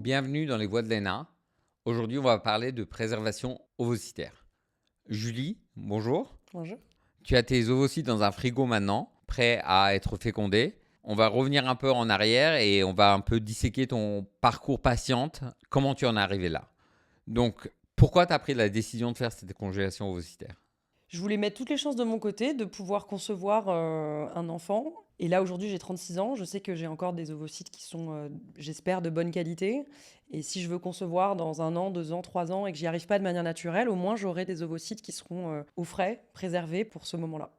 Bienvenue dans les voies de l'ENA. Aujourd'hui, on va parler de préservation ovocytaire. Julie, bonjour. Bonjour. Tu as tes ovocytes dans un frigo maintenant, prêts à être fécondés. On va revenir un peu en arrière et on va un peu disséquer ton parcours patiente, comment tu en es arrivé là. Donc, pourquoi tu as pris la décision de faire cette congélation ovocytaire? Je voulais mettre toutes les chances de mon côté de pouvoir concevoir un enfant. Et là, aujourd'hui, j'ai 36 ans. Je sais que j'ai encore des ovocytes qui sont, j'espère, de bonne qualité. Et si je veux concevoir dans 1 an, 2 ans, 3 ans et que j'y arrive pas de manière naturelle, au moins j'aurai des ovocytes qui seront au frais, préservés pour ce moment-là.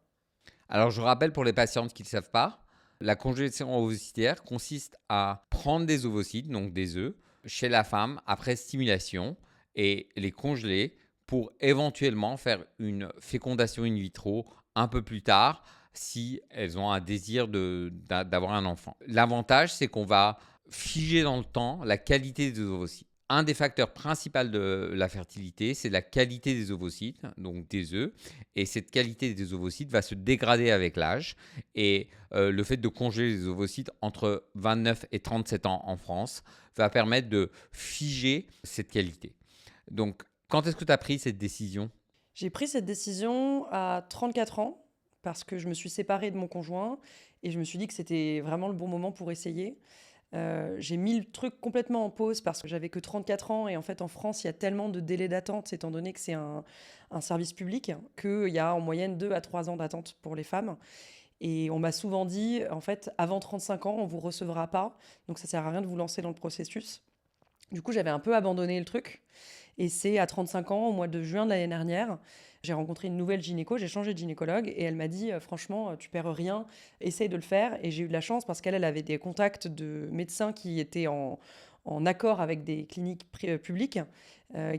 Alors, je rappelle pour les patientes qui ne le savent pas, la congélation ovocytaire consiste à prendre des ovocytes, donc des œufs, chez la femme après stimulation et les congeler pour éventuellement faire une fécondation in vitro un peu plus tard si elles ont un désir d'avoir un enfant. L'avantage, c'est qu'on va figer dans le temps la qualité des ovocytes. Un des facteurs principaux de la fertilité, c'est la qualité des ovocytes, donc des œufs. Et cette qualité des ovocytes va se dégrader avec l'âge. Et le fait de congeler les ovocytes entre 29 et 37 ans en France va permettre de figer cette qualité. Donc, quand est-ce que tu as pris cette décision? J'ai pris cette décision à 34 ans parce que je me suis séparée de mon conjoint et je me suis dit que c'était vraiment le bon moment pour essayer. J'ai mis le truc complètement en pause parce que j'avais que 34 ans et en fait en France il y a tellement de délais d'attente étant donné que c'est un service public qu'il y a en moyenne 2 à 3 ans d'attente pour les femmes. Et on m'a souvent dit en fait avant 35 ans on vous recevra pas, donc ça sert à rien de vous lancer dans le processus. Du coup j'avais un peu abandonné le truc et c'est à 35 ans, au mois de juin de l'année dernière, j'ai rencontré une nouvelle gynéco, j'ai changé de gynécologue et elle m'a dit franchement, tu perds rien, essaye de le faire. Et j'ai eu de la chance parce qu'elle avait des contacts de médecins qui étaient en accord avec des cliniques publiques,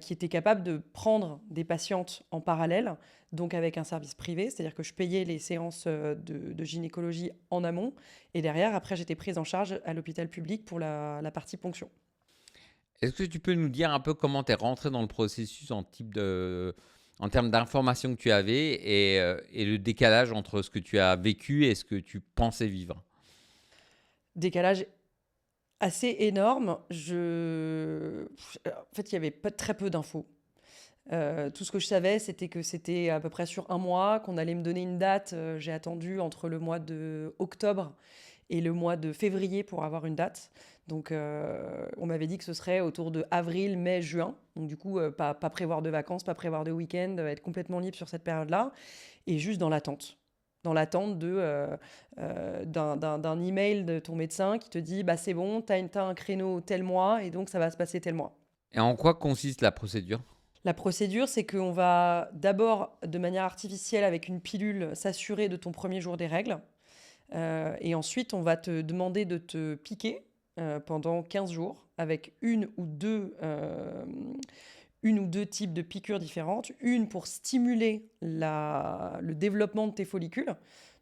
qui étaient capables de prendre des patientes en parallèle, donc avec un service privé, c'est-à-dire que je payais les séances de gynécologie en amont et derrière, après, j'étais prise en charge à l'hôpital public pour la partie ponction. Est-ce que tu peux nous dire un peu comment tu es rentré dans le processus en termes d'informations que tu avais et le décalage entre ce que tu as vécu et ce que tu pensais vivre? Décalage assez énorme. En fait, il y avait très peu d'infos. Tout ce que je savais, c'était que c'était à peu près sur 1 mois, qu'on allait me donner une date. J'ai attendu entre le mois de octobre et le mois de février pour avoir une date. Donc, on m'avait dit que ce serait autour de avril, mai, juin. Donc, du coup, pas prévoir de vacances, pas prévoir de week-end, être complètement libre sur cette période-là. Et juste dans l'attente. Dans l'attente d'un email de ton médecin qui te dit bah, c'est bon, t'as un créneau tel mois et donc ça va se passer tel mois. Et en quoi consiste la procédure? La procédure, c'est qu'on va d'abord, de manière artificielle, avec une pilule, s'assurer de ton premier jour des règles. Et ensuite, on va te demander de te piquer pendant 15 jours avec une ou deux types de piqûres différentes. Une pour stimuler le développement de tes follicules.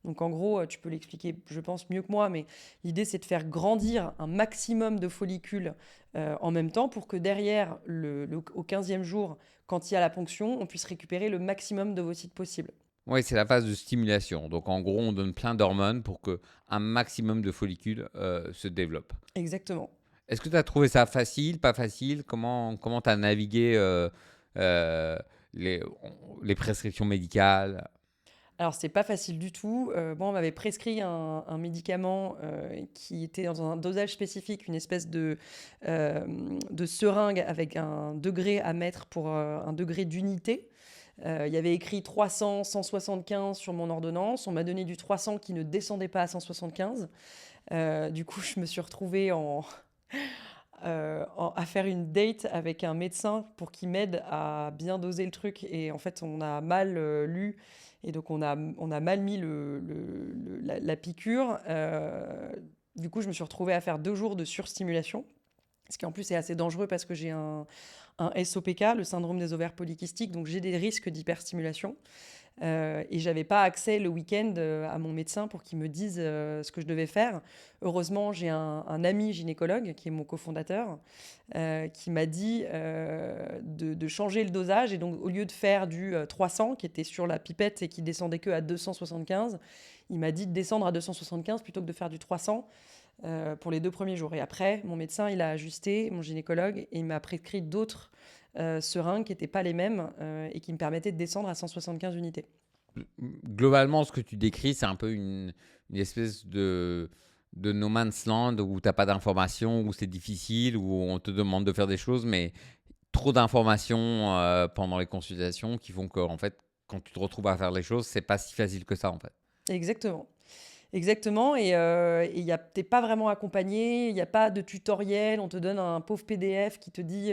Donc en gros, tu peux l'expliquer, je pense, mieux que moi, mais l'idée, c'est de faire grandir un maximum de follicules en même temps pour que derrière, au 15e jour, quand il y a la ponction, on puisse récupérer le maximum d'ovocytes possible. Oui, c'est la phase de stimulation. Donc, en gros, on donne plein d'hormones pour qu'un maximum de follicules se développent. Exactement. Est-ce que tu as trouvé ça facile, pas facile? Comment tu as navigué euh, les, les prescriptions médicales? Alors, c'est pas facile du tout. Moi, on m'avait prescrit un médicament qui était dans un dosage spécifique, une espèce de seringue avec un degré à mettre pour un degré d'unité. Il y avait écrit 300, 175 sur mon ordonnance. On m'a donné du 300 qui ne descendait pas à 175. Du coup, je me suis retrouvée à faire une date avec un médecin pour qu'il m'aide à bien doser le truc. Et en fait, on a mal lu. Et donc, on a mal mis la piqûre. Du coup, je me suis retrouvée à faire 2 jours de surstimulation. Ce qui en plus est assez dangereux parce que j'ai un SOPK, le syndrome des ovaires polykystiques, donc j'ai des risques d'hyperstimulation. Et j'avais pas accès le week-end à mon médecin pour qu'il me dise ce que je devais faire. Heureusement, j'ai un ami gynécologue qui est mon cofondateur qui m'a dit de changer le dosage. Et donc, au lieu de faire du 300 qui était sur la pipette et qui descendait que à 275, il m'a dit de descendre à 275 plutôt que de faire du 300. pour les 2 premiers jours. Et après, mon médecin, il a ajusté, mon gynécologue, et il m'a prescrit d'autres seringues qui n'étaient pas les mêmes et qui me permettaient de descendre à 175 unités. Globalement, ce que tu décris, c'est un peu une espèce de no man's land où tu n'as pas d'informations, où c'est difficile, où on te demande de faire des choses, mais trop d'informations pendant les consultations qui font que, en fait, quand tu te retrouves à faire les choses, c'est pas si facile que ça, en fait. Exactement. Exactement, et t'es pas vraiment accompagné, il n'y a pas de tutoriel, on te donne un pauvre PDF qui te dit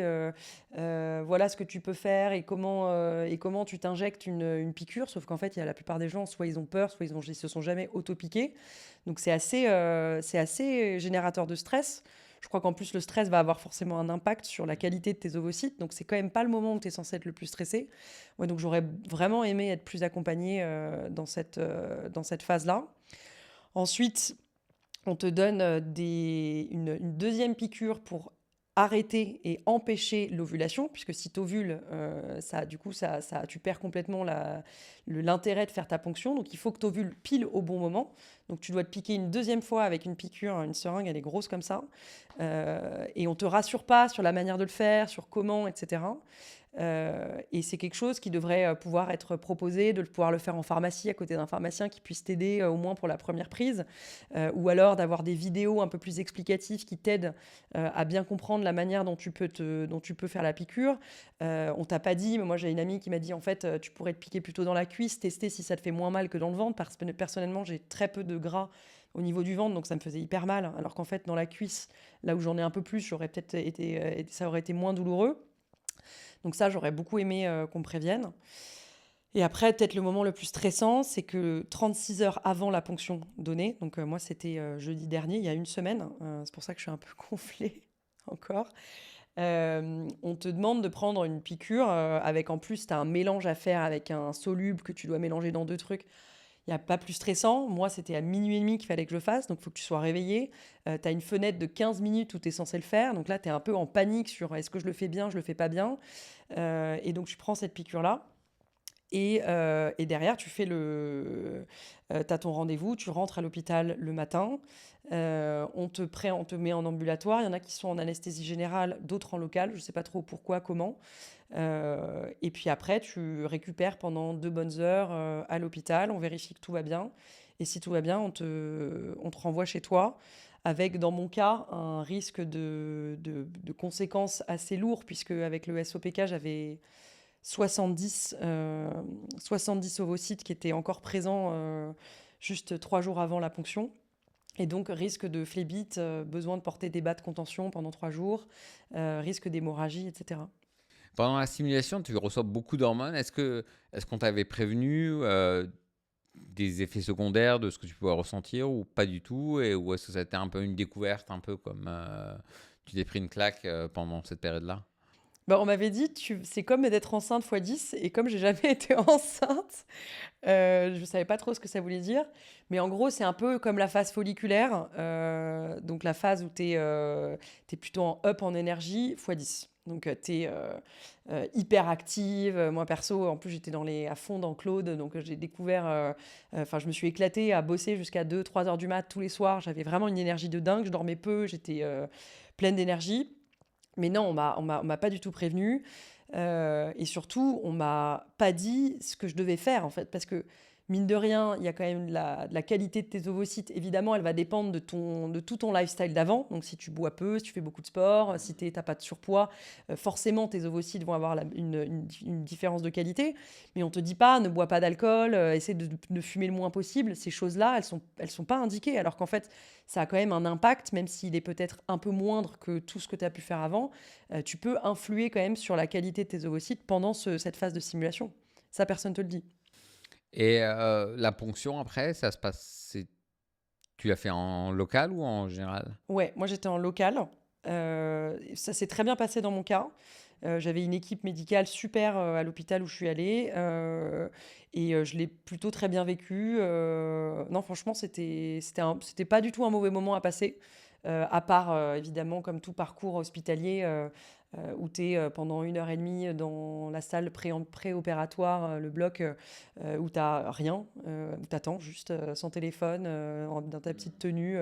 voilà ce que tu peux faire et comment tu t'injectes une piqûre, sauf qu'en fait, il y a la plupart des gens, soit ils ont peur, soit ils se sont jamais auto-piqués. Donc c'est assez générateur de stress. Je crois qu'en plus, le stress va avoir forcément un impact sur la qualité de tes ovocytes, donc c'est quand même pas le moment où tu es censé être le plus stressé. Ouais, donc j'aurais vraiment aimé être plus accompagnée dans cette phase-là. Ensuite, on te donne une deuxième piqûre pour arrêter et empêcher l'ovulation, puisque si tu ovules, tu perds complètement l'intérêt de faire ta ponction. Donc il faut que tu ovules pile au bon moment. Donc tu dois te piquer une deuxième fois avec une piqûre, une seringue, elle est grosse comme ça. Et on ne te rassure pas sur la manière de le faire, sur comment, etc. Et c'est quelque chose qui devrait pouvoir être proposé, de pouvoir le faire en pharmacie à côté d'un pharmacien qui puisse t'aider au moins pour la première prise, ou alors d'avoir des vidéos un peu plus explicatives qui t'aident à bien comprendre la manière dont tu peux faire la piqûre. On t'a pas dit, mais moi j'ai une amie qui m'a dit en fait tu pourrais te piquer plutôt dans la cuisse, tester si ça te fait moins mal que dans le ventre, parce que personnellement j'ai très peu de gras au niveau du ventre, donc ça me faisait hyper mal, alors qu'en fait dans la cuisse, là où j'en ai un peu plus, ça aurait été moins douloureux. Donc ça, j'aurais beaucoup aimé qu'on me prévienne. Et après, peut-être le moment le plus stressant, c'est que 36 heures avant la ponction donnée, donc moi c'était jeudi dernier, il y a une semaine, c'est pour ça que je suis un peu gonflée encore, on te demande de prendre une piqûre avec, en plus, tu as un mélange à faire avec un soluble que tu dois mélanger dans 2 trucs. Il n'y a pas plus stressant. Moi, c'était à minuit et demi qu'il fallait que je le fasse, donc il faut que tu sois réveillé. Tu as une fenêtre de 15 minutes où tu es censé le faire, donc là, tu es un peu en panique sur est-ce que je le fais bien, je le fais pas bien. Et donc, tu prends cette piqûre-là. Et derrière, t'as ton rendez-vous, tu rentres à l'hôpital le matin, on te met en ambulatoire. Il y en a qui sont en anesthésie générale, d'autres en local, je ne sais pas trop pourquoi, comment. Et puis après, tu récupères pendant 2 bonnes heures à l'hôpital, on vérifie que tout va bien. Et si tout va bien, on te renvoie chez toi avec, dans mon cas, un risque de conséquences assez lourd, puisque avec le SOPK, j'avais 70, 70 ovocytes qui étaient encore présents juste 3 jours avant la ponction. Et donc, risque de phlébite, besoin de porter des bas de contention pendant 3 jours, risque d'hémorragie, etc. Pendant la stimulation, tu reçois beaucoup d'hormones. Est-ce qu'on t'avait prévenu des effets secondaires de ce que tu pouvais ressentir ou pas du tout, ou est-ce que ça a été un peu une découverte, un peu comme tu t'es pris une claque pendant cette période-là? Bah, on m'avait dit, c'est comme d'être enceinte x 10, et comme j'ai jamais été enceinte, je ne savais pas trop ce que ça voulait dire. Mais en gros, c'est un peu comme la phase folliculaire, donc la phase où tu es plutôt en up en énergie x 10. Donc tu es hyper active. Moi perso, en plus j'étais à fond dans Claude, donc j'ai découvert, je me suis éclatée à bosser jusqu'à 2-3 heures du mat tous les soirs. J'avais vraiment une énergie de dingue, je dormais peu, j'étais pleine d'énergie. Mais non, on m'a pas du tout prévenu. Et surtout, on m'a pas dit ce que je devais faire, en fait. Parce que, mine de rien, il y a quand même de la qualité de tes ovocytes. Évidemment, elle va dépendre de tout ton lifestyle d'avant. Donc, si tu bois peu, si tu fais beaucoup de sport, si tu n'as pas de surpoids, forcément, tes ovocytes vont avoir une différence de qualité. Mais on te dit pas, ne bois pas d'alcool, essaie de fumer le moins possible. Ces choses-là, elles sont pas indiquées. Alors qu'en fait, ça a quand même un impact, même s'il est peut-être un peu moindre que tout ce que tu as pu faire avant. Tu peux influer quand même sur la qualité de tes ovocytes pendant cette phase de simulation. Ça, personne ne te le dit. Et la ponction, après, ça se passe. Tu l'as fait en local ou en général? Ouais, moi j'étais en local. Ça s'est très bien passé dans mon cas. J'avais une équipe médicale super à l'hôpital où je suis allée. Je l'ai plutôt très bien vécu. Non, franchement, c'était pas du tout un mauvais moment à passer. à part évidemment comme tout parcours hospitalier où tu es pendant 1 heure et demie dans la salle préopératoire, le bloc où tu n'as rien, où tu attends juste sans téléphone, dans ta petite tenue.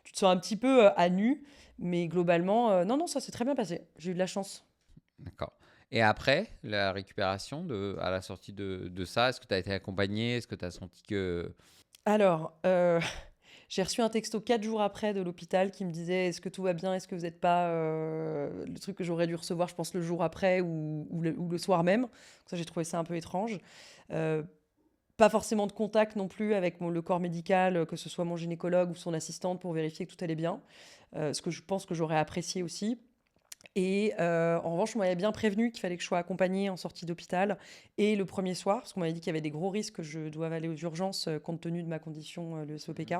Tu te sens un petit peu à nu, mais globalement, non, non, ça s'est très bien passé. J'ai eu de la chance. D'accord. Et après, la récupération à la sortie de ça, est-ce que tu as été accompagné? Est-ce que tu as senti que... Alors, j'ai reçu un texto 4 jours après de l'hôpital qui me disait: «Est-ce que tout va bien? Est-ce que vous n'êtes pas...» Le truc que j'aurais dû recevoir, je pense, le jour après ou le soir même. Donc ça, j'ai trouvé ça un peu étrange. Euh, Pas forcément de contact non plus avec le corps médical, que ce soit mon gynécologue ou son assistante pour vérifier que tout allait bien. Ce que je pense que j'aurais apprécié aussi. Et en revanche, on m'avait bien prévenu qu'il fallait que je sois accompagnée en sortie d'hôpital et le premier soir, parce qu'on m'avait dit qu'il y avait des gros risques que je doive aller aux urgences compte tenu de ma condition, le SOPK.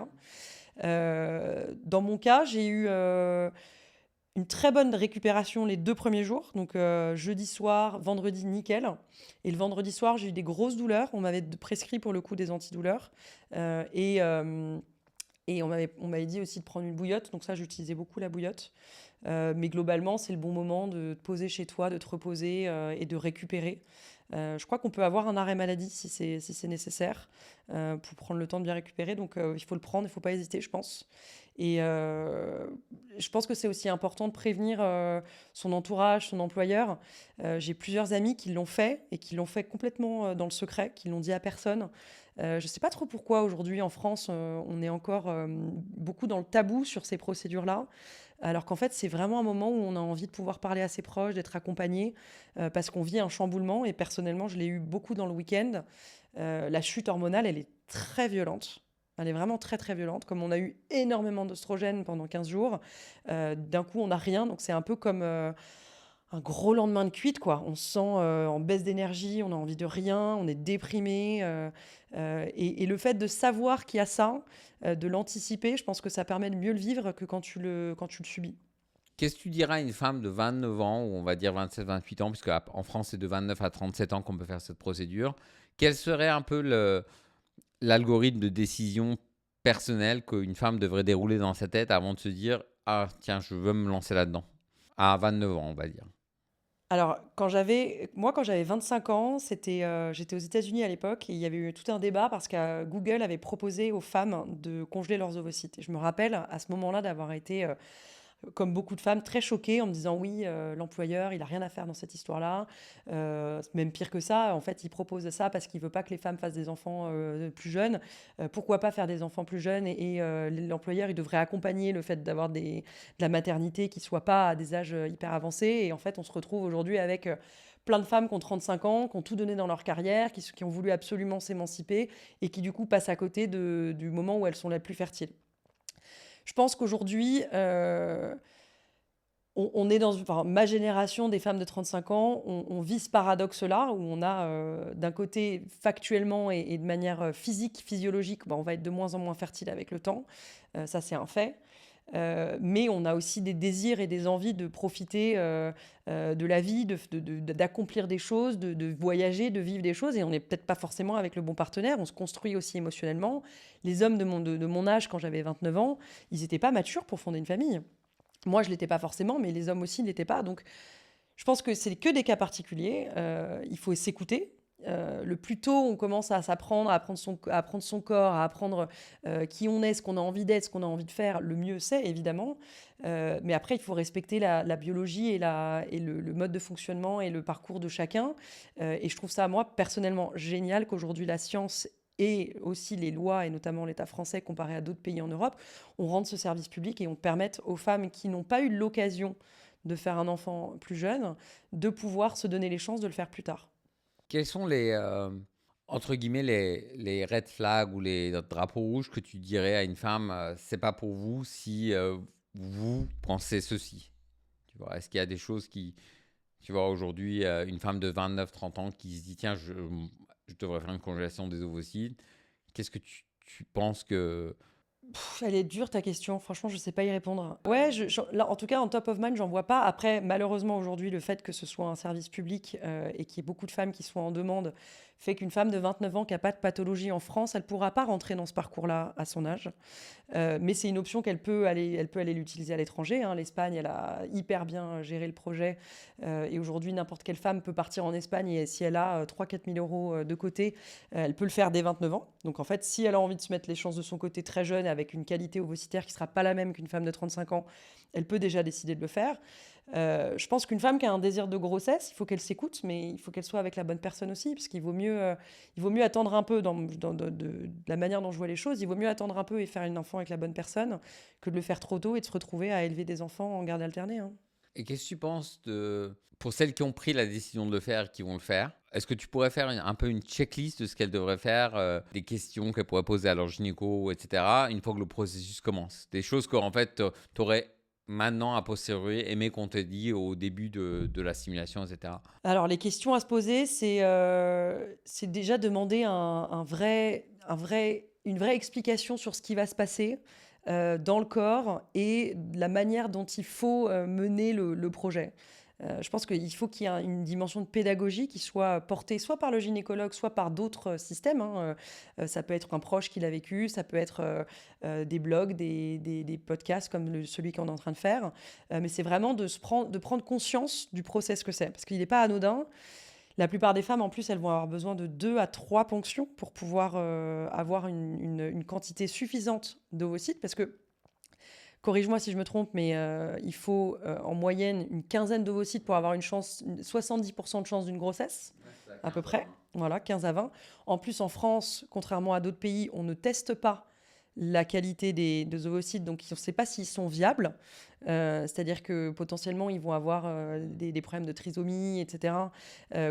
Dans mon cas, j'ai eu une très bonne récupération les 2 premiers jours, donc jeudi soir, vendredi, nickel. Et le vendredi soir, j'ai eu des grosses douleurs. On m'avait prescrit pour le coup des antidouleurs. Et on m'avait dit aussi de prendre une bouillotte, donc ça, j'utilisais beaucoup la bouillotte. Mais globalement, c'est le bon moment de te poser chez toi, de te reposer et de récupérer. Je crois qu'on peut avoir un arrêt maladie si c'est nécessaire pour prendre le temps de bien récupérer. Donc il faut le prendre, il ne faut pas hésiter, je pense. Et je pense que c'est aussi important de prévenir son entourage, son employeur. J'ai plusieurs amis qui l'ont fait et qui l'ont fait complètement dans le secret, qui l'ont dit à personne. Je ne sais pas trop pourquoi aujourd'hui en France, on est encore beaucoup dans le tabou sur ces procédures-là, alors qu'en fait c'est vraiment un moment où on a envie de pouvoir parler à ses proches, d'être accompagné, parce qu'on vit un chamboulement et personnellement je l'ai eu beaucoup dans le week-end. La chute hormonale, elle est très violente. Elle est vraiment très très violente. Comme on a eu énormément d'oestrogènes pendant 15 jours, d'un coup on n'a rien. Donc c'est un peu comme un gros lendemain de cuite, quoi. On se sent en baisse d'énergie, on a envie de rien, on est déprimé. Et le fait de savoir qu'il y a ça, de l'anticiper, je pense que ça permet de mieux le vivre que quand tu le subis. Qu'est-ce que tu dirais à une femme de 29 ans, ou on va dire 27-28 ans, puisque en France, c'est de 29 à 37 ans qu'on peut faire cette procédure. Quel serait un peu l'algorithme de décision personnelle qu'une femme devrait dérouler dans sa tête avant de se dire: ah, tiens, je veux me lancer là-dedans? À 29 ans, on va dire. Alors, quand j'avais 25 ans, j'étais aux États-Unis à l'époque et il y avait eu tout un débat parce que Google avait proposé aux femmes de congeler leurs ovocytes. Et je me rappelle à ce moment-là d'avoir été comme beaucoup de femmes, très choquées en me disant oui, l'employeur, il a rien à faire dans cette histoire-là. Même pire que ça, en fait, il propose ça parce qu'il veut pas que les femmes fassent des enfants plus jeunes. Pourquoi pas faire des enfants plus jeunes et l'employeur, il devrait accompagner le fait d'avoir de la maternité qui soit pas à des âges hyper avancés. Et en fait, on se retrouve aujourd'hui avec plein de femmes qui ont 35 ans, qui ont tout donné dans leur carrière, qui ont voulu absolument s'émanciper et qui du coup passent à côté du moment où elles sont les plus fertiles. Je pense qu'aujourd'hui, on est enfin, ma génération des femmes de 35 ans, on vit ce paradoxe-là où on a d'un côté factuellement et de manière physique, physiologique, bah, on va être de moins en moins fertile avec le temps. Ça, c'est un fait. Mais on a aussi des désirs et des envies de profiter de la vie, d'accomplir des choses, de voyager, de vivre des choses. Et on n'est peut-être pas forcément avec le bon partenaire. On se construit aussi émotionnellement. Les hommes de mon âge, quand j'avais 29 ans, ils n'étaient pas matures pour fonder une famille. Moi, je ne l'étais pas forcément, mais les hommes aussi ne l'étaient pas. Donc, je pense que c'est que des cas particuliers. Il faut s'écouter. Le plus tôt on commence à s'apprendre, à apprendre son corps, à apprendre qui on est, ce qu'on a envie d'être, ce qu'on a envie de faire, le mieux c'est évidemment. Mais après, il faut respecter la biologie et le mode de fonctionnement et le parcours de chacun. Et je trouve ça, moi, personnellement, génial qu'aujourd'hui la science et aussi les lois, et notamment l'État français comparé à d'autres pays en Europe, on rende ce service public et on permette aux femmes qui n'ont pas eu l'occasion de faire un enfant plus jeune, de pouvoir se donner les chances de le faire plus tard. Quels sont entre guillemets, les red flags ou les drapeaux rouges que tu dirais à une femme, c'est pas pour vous si vous pensez ceci? Tu vois, est-ce qu'il y a des choses tu vois, aujourd'hui, une femme de 29-30 ans qui se dit: tiens, je devrais faire une congélation des ovocytes. Qu'est-ce que tu penses que... Elle est dure ta question, franchement, je sais pas y répondre. Ouais, là, en tout cas, en top of mind, j'en vois pas. Après, malheureusement, aujourd'hui, le fait que ce soit un service public et qu'il y ait beaucoup de femmes qui soient en demande fait qu'une femme de 29 ans qui a pas de pathologie en France, elle pourra pas rentrer dans ce parcours-là à son âge. Mais c'est une option elle peut aller l'utiliser à l'étranger, hein. L'Espagne, elle a hyper bien géré le projet. Et aujourd'hui, n'importe quelle femme peut partir en Espagne et si elle a 3 000 à 4 000 euros de côté, elle peut le faire dès 29 ans. Donc en fait, si elle a envie de se mettre les chances de son côté très jeune avec une qualité ovocitaire qui sera pas la même qu'une femme de 35 ans, elle peut déjà décider de le faire. Je pense qu'une femme qui a un désir de grossesse, il faut qu'elle s'écoute, mais il faut qu'elle soit avec la bonne personne aussi, parce qu'il il vaut mieux attendre un peu de la manière dont je vois les choses, il vaut mieux attendre un peu et faire un enfant avec la bonne personne que de le faire trop tôt et de se retrouver à élever des enfants en garde alternée, hein. Et qu'est-ce que tu penses pour celles qui ont pris la décision de le faire et qui vont le faire, est-ce que tu pourrais faire un peu une checklist de ce qu'elles devraient faire, des questions qu'elles pourraient poser à leur gynéco, etc., une fois que le processus commence? Des choses qu'en fait, tu aurais maintenant, a posteriori, aimé qu'on te dise au début de la simulation, etc. Alors, les questions à se poser, c'est déjà demander une vraie explication sur ce qui va se passer dans le corps et la manière dont il faut mener le projet. Je pense qu'il faut qu'il y ait une dimension de pédagogie qui soit portée soit par le gynécologue, soit par d'autres systèmes, hein. Ça peut être un proche qui l'a vécu, ça peut être des blogs, des podcasts comme celui qu'on est en train de faire. Mais c'est vraiment de prendre conscience du process que c'est. Parce qu'il n'est pas anodin. La plupart des femmes, en plus, elles vont avoir besoin de 2 à 3 ponctions pour pouvoir avoir une quantité suffisante d'ovocytes. Parce que, corrige-moi si je me trompe, mais il faut en moyenne une quinzaine d'ovocytes pour avoir 70% de chance d'une grossesse, à peu près. Voilà, 15 à 20. En plus, en France, contrairement à d'autres pays, on ne teste pas la qualité des ovocytes, donc on ne sait pas s'ils sont viables. C'est-à-dire que potentiellement, ils vont avoir des problèmes de trisomie, etc.,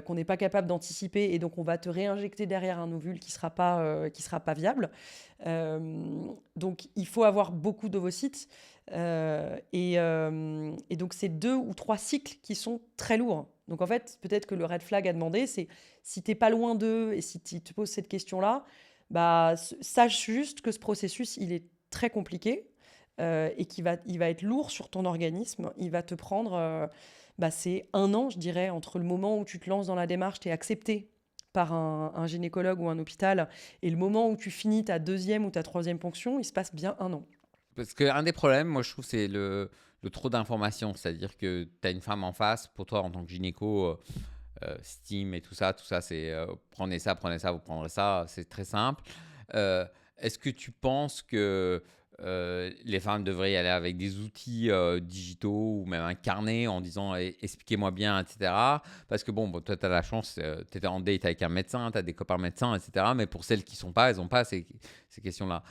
qu'on n'est pas capable d'anticiper, et donc on va te réinjecter derrière un ovule qui sera pas viable. Donc il faut avoir beaucoup d'ovocytes, et donc c'est 2 ou 3 cycles qui sont très lourds. Donc en fait, peut-être que le red flag à demander, c'est si tu n'es pas loin d'eux et si tu te poses cette question-là, bah, sache juste que ce processus, il est très compliqué et il va être lourd sur ton organisme. Il va te prendre, c'est 1 an, je dirais, entre le moment où tu te lances dans la démarche, tu es accepté par un gynécologue ou un hôpital, et le moment où tu finis ta 2e ou ta 3e ponction, il se passe bien 1 an. Parce qu'un des problèmes, moi, je trouve, c'est le trop d'informations. C'est-à-dire que tu as une femme en face, pour toi, en tant que gynéco, Steam et tout ça, c'est prenez ça, vous prendrez ça, c'est très simple. Est-ce que tu penses que les femmes devraient y aller avec des outils digitaux ou même un carnet en disant expliquez-moi bien, etc. Parce que bon toi, tu as la chance, tu étais en date avec un médecin, tu as des copains médecins, etc. Mais pour celles qui ne sont pas, elles n'ont pas ces questions-là.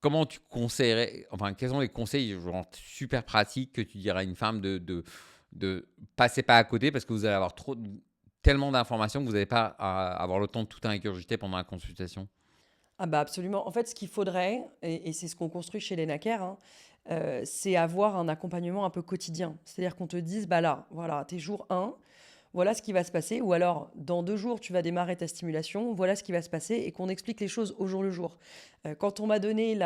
Comment tu conseillerais, enfin, quels sont les conseils genre, super pratiques que tu dirais à une femme de passer pas à côté parce que vous allez avoir tellement d'informations que vous n'allez pas avoir le temps de tout ingurgiter pendant la consultation? Ah bah absolument. En fait, ce qu'il faudrait, et c'est ce qu'on construit chez les Naker, hein, c'est avoir un accompagnement un peu quotidien. C'est-à-dire qu'on te dise, bah là, voilà, t'es jour 1, voilà ce qui va se passer. Ou alors, dans 2 jours, tu vas démarrer ta stimulation, voilà ce qui va se passer, et qu'on explique les choses au jour le jour. Quand on m'a donné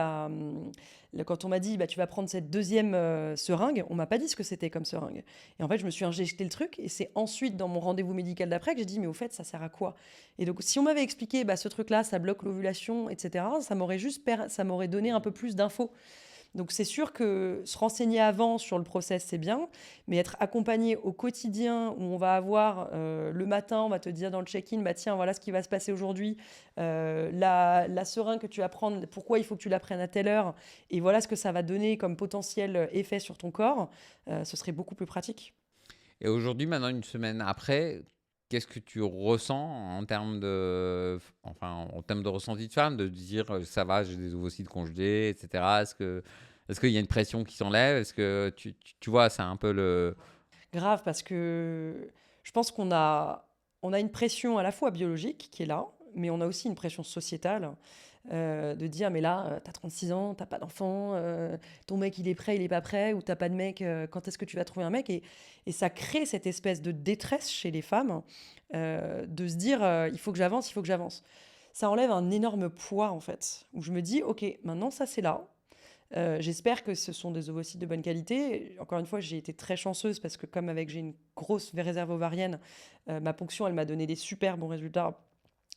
quand on m'a dit, bah, tu vas prendre cette 2e seringue, on m'a pas dit ce que c'était comme seringue. Et en fait, je me suis injecté le truc, et c'est ensuite, dans mon rendez-vous médical d'après, que j'ai dit, mais au fait, ça sert à quoi? Et donc, si on m'avait expliqué, bah, ce truc-là, ça bloque l'ovulation, etc., ça m'aurait donné un peu plus d'infos. Donc c'est sûr que se renseigner avant sur le process, c'est bien, mais être accompagné au quotidien, où on va avoir le matin, on va te dire dans le check-in, bah tiens, voilà ce qui va se passer aujourd'hui, la seringue que tu vas prendre, pourquoi il faut que tu la prennes à telle heure, et voilà ce que ça va donner comme potentiel effet sur ton corps, ce serait beaucoup plus pratique. Et aujourd'hui, maintenant, une semaine après, qu'est-ce que tu ressens en termes de ressenti de femme, de dire ça va, j'ai des ovocytes congelés, etc. Est-ce qu'il y a une pression qui s'enlève? Est-ce que tu vois, c'est un peu le. Grave, parce que je pense on a une pression à la fois biologique qui est là, mais on a aussi une pression sociétale de dire, mais là, t'as 36 ans, t'as pas d'enfant, ton mec il est prêt, il est pas prêt, ou t'as pas de mec, quand est-ce que tu vas trouver un mec? Et ça crée cette espèce de détresse chez les femmes, de se dire, il faut que j'avance, il faut que j'avance. Ça enlève un énorme poids, en fait, où je me dis, ok, maintenant ça c'est là. J'espère que ce sont des ovocytes de bonne qualité. Encore une fois, j'ai été très chanceuse parce que comme j'ai une grosse réserve ovarienne, ma ponction, elle m'a donné des super bons résultats.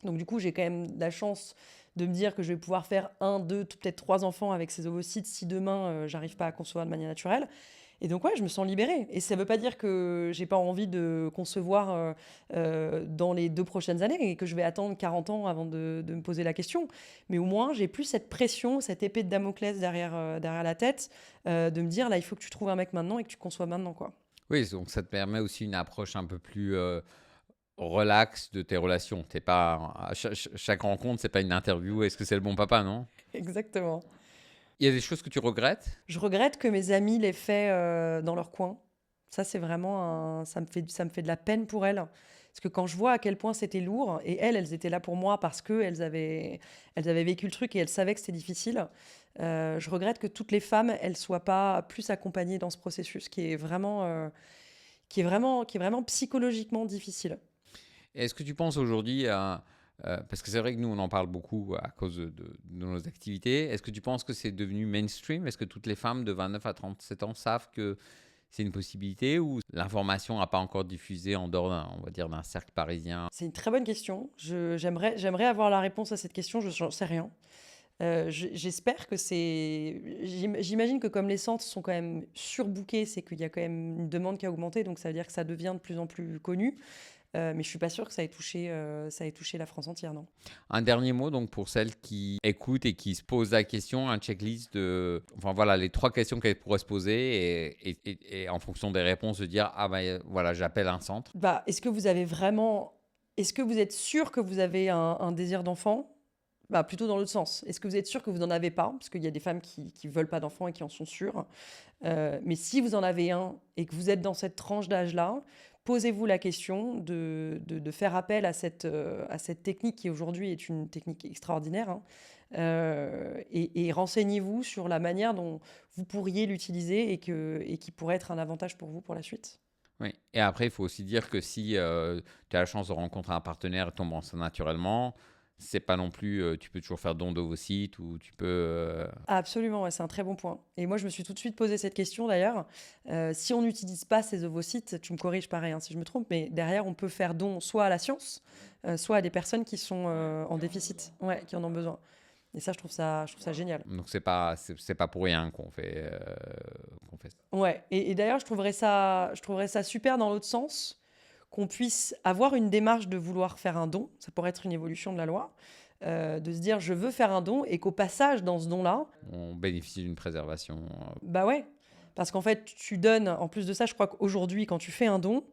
Donc du coup, j'ai quand même la chance de me dire que je vais pouvoir faire un, deux, peut-être trois enfants avec ces ovocytes si demain, j'arrive pas à concevoir de manière naturelle. Et donc ouais, je me sens libérée. Et ça veut pas dire que j'ai pas envie de concevoir dans les 2 prochaines années et que je vais attendre 40 ans avant de me poser la question. Mais au moins, j'ai plus cette pression, cette épée de Damoclès derrière la tête, de me dire là, il faut que tu trouves un mec maintenant et que tu conçois maintenant, quoi. Oui, donc ça te permet aussi une approche un peu plus relax de tes relations. T'es pas, chaque rencontre, c'est pas une interview. Est-ce que c'est le bon papa, non? Exactement. Il y a des choses que tu regrettes? Je regrette que mes amis l'aient fait dans leur coin. Ça, c'est vraiment ça me fait de la peine pour elles. Parce que quand je vois à quel point c'était lourd, et elles étaient là pour moi parce qu'elles avaient vécu le truc et elles savaient que c'était difficile. Je regrette que toutes les femmes, elles soient pas plus accompagnées dans ce processus qui est vraiment psychologiquement difficile. Est-ce que tu penses aujourd'hui parce que c'est vrai que nous, on en parle beaucoup à cause de nos activités. Est-ce que tu penses que c'est devenu mainstream? Est-ce que toutes les femmes de 29 à 37 ans savent que c'est une possibilité ou l'information n'a pas encore diffusé en dehors on va dire, d'un cercle parisien? C'est une très bonne question. J'aimerais avoir la réponse à cette question, je n'en sais rien. J'espère que j'imagine que comme les centres sont quand même surbookés, c'est qu'il y a quand même une demande qui a augmenté, donc ça veut dire que ça devient de plus en plus connu. Mais je suis pas sûre que ça ait touché la France entière, non. Un dernier mot donc pour celles qui écoutent et qui se posent la question, un checklist enfin voilà, les 3 questions qu'elles pourraient se poser et en fonction des réponses de dire ah ben voilà, j'appelle un centre. Bah, est-ce que vous êtes sûr que vous avez un désir d'enfant? Bah, plutôt dans l'autre sens. Est-ce que vous êtes sûr que vous n'en avez pas? Parce qu'il y a des femmes qui veulent pas d'enfants et qui en sont sûres. Mais si vous en avez un et que vous êtes dans cette tranche d'âge-là, posez-vous la question de faire appel à cette technique qui aujourd'hui est une technique extraordinaire, hein. Et renseignez-vous sur la manière dont vous pourriez l'utiliser et qui pourrait être un avantage pour vous pour la suite. Oui, et après il faut aussi dire que si tu as la chance de rencontrer un partenaire et tomber enceinte naturellement, c'est pas non plus tu peux toujours faire don d'ovocytes ou tu peux Absolument, ouais, c'est un très bon point. Et moi, je me suis tout de suite posé cette question d'ailleurs. Si on n'utilise pas ces ovocytes, tu me corriges pareil, hein, si je me trompe, mais derrière, on peut faire don soit à la science, soit à des personnes qui sont en déficit, ouais, qui en ont besoin. Et ça, je trouve ça génial. donc c'est pas pour rien qu'on fait ça. Ouais. Et d'ailleurs, je trouverais ça super dans l'autre sens, qu'on puisse avoir une démarche de vouloir faire un don. Ça pourrait être une évolution de la loi, de se dire je veux faire un don et qu'au passage dans ce don-là, On bénéficie d'une préservation. bah ouais, parce qu'en fait, tu donnes, en plus de ça, je crois qu'aujourd'hui, quand tu fais un don,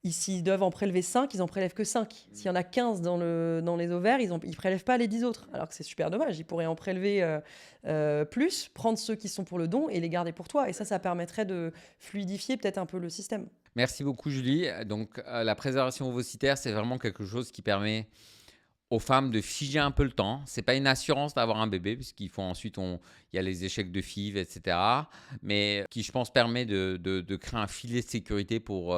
s'ils doivent en prélever 5, ils en prélèvent que 5. S'il y en a 15 dans les ovaires, ils prélèvent pas les 10 autres. Alors que c'est super dommage, ils pourraient en prélever plus, prendre ceux qui sont pour le don et les garder pour toi. Et ça permettrait de fluidifier peut-être un peu le système. Merci beaucoup Julie. Donc la préservation ovocytaire, c'est vraiment quelque chose qui permet aux femmes de figer un peu le temps. C'est pas une assurance d'avoir un bébé, puisqu'il faut ensuite, il y a les échecs de FIV, etc. Mais qui, je pense, permet de créer un filet de sécurité pour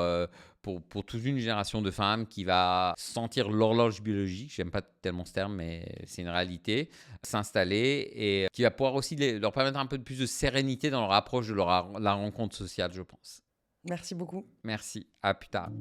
toute une génération de femmes qui va sentir l'horloge biologique, j'aime pas tellement ce terme, mais c'est une réalité, s'installer et qui va pouvoir aussi leur permettre un peu plus de sérénité dans leur approche de la rencontre sociale, je pense. Merci beaucoup. Merci, à plus tard.